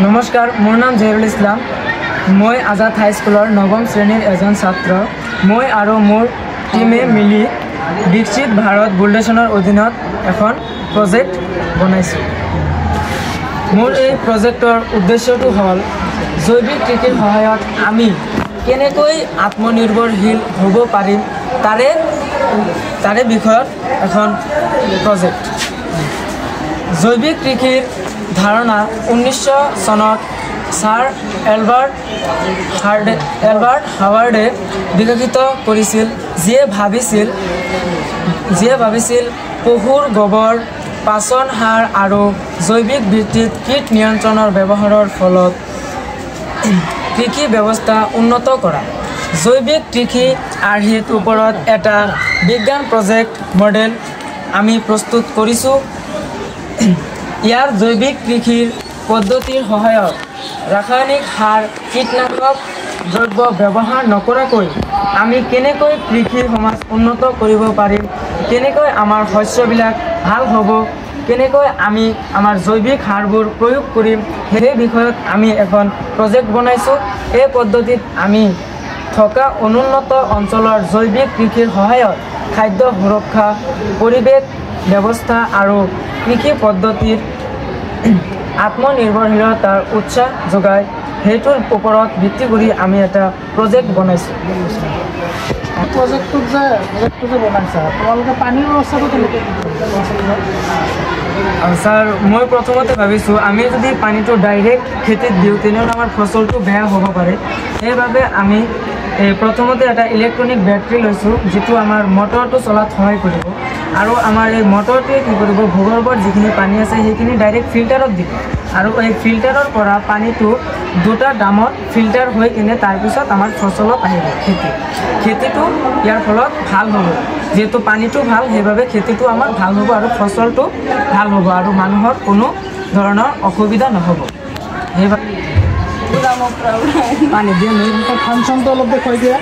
नमस्कार मोर नाम जहिरुल इस्लाम मैं आजाद हाई स्कूलर नवम श्रेणीर एजन छात्र मैं और मोर टीमे मिली विकसित भारत बुल्डेशनर अधीनत एखन प्रोजेक्ट बनाइছোঁ। मोर এই प्रोजेक्टर उद्देश्यটো हल जैविक कृषिर सहायत आमी केनेকৈ आत्मनिर्भरशील हब पारिम तारे विषयत एखन प्रोजेक्ट। जैविक कृषिर धारणा 1900 सनत सार एलबार्ट हावार्डे विकसित करिছিল जिए भाविছিল पशुर गोबर पाचन सार और जैविक भित्तित कीट नियंत्रणर व्यवहार फलत कृषि व्यवस्था उन्नत करा। जैविक कृषि आर्हिर ऊपरत एटा विज्ञान प्रोजेक्ट मॉडल आमी प्रस्तुत करिছোঁ। यार जैविक कृषिर पद्धतिर सहायत रासायनिक सार कीटनाशक द्रव्य व्यवहार नकराকৈ आमी केनेকৈ कृषि समाज उन्नत करिब पारिम, केनेকৈ आमार शस्यबिलाक ভাল হ'ব, केनेকৈ आमी आमार जैविक सारবোৰ प्रयोग करिम সেই বিষয়ত आमी এখন प्रोजेक्ट बनाइছোঁ। এই पद्धतित आमी থকা অনুন্নত অঞ্চলৰ জৈবিক কৃষিৰ সহায়ত খাদ্য সুৰক্ষা পৰিৱেশ ব্যৱস্থা আৰু কৃষি পদ্ধতিৰ आत्मनिर्भरशीलतार उत्साह जोगाय हेतुर ओपरत भित्ति करी आमी एटा प्रोजेक्ट बनाइছোঁ। प्रोजेक्टটো যে বনাইছা তোমালোকে পানীৰ ব্যৱস্থাটো কেনেকৈ सर मैं प्रथमते भाविছোঁ आमी যদি पानीটো डाइरेक्ट खेतीत दिওঁ तेनह'ले आमार फसलটো बेया হ'ব পাৰে। সেইবাবে আমি प्रथमते एटा इलेक्ट्रनिक बैटरी लैছোঁ जितु आमार मटरটো चलात सहाय करिब और आमार এই मटरটোৱে কি কৰিব ভূগৰ্ভৰ যিখিনি পানী আছে সেইখিনি डाइरेक्ट फिल्टारत দিব और এই फिल्टारर পৰা পানীটো দুটা ডামত फिल्टार হৈ কিনে তাৰ পিছত আমাৰ ফসলত আহিব খেতিটো ইয়াৰ ফলত ভাল হ'ব। যেহেতু পানীটো ভাল সেইবাবে খেতিটো আমাৰ ভাল হ'ব আৰু ফসলটো ভাল হ'ব আৰু মানুহৰ কোনো ধৰণৰ অসুবিধা নহ'ব। সেইবাবে পানী দিয়ে ফাংচনটো অলপ দেখুৱাই দিয়া।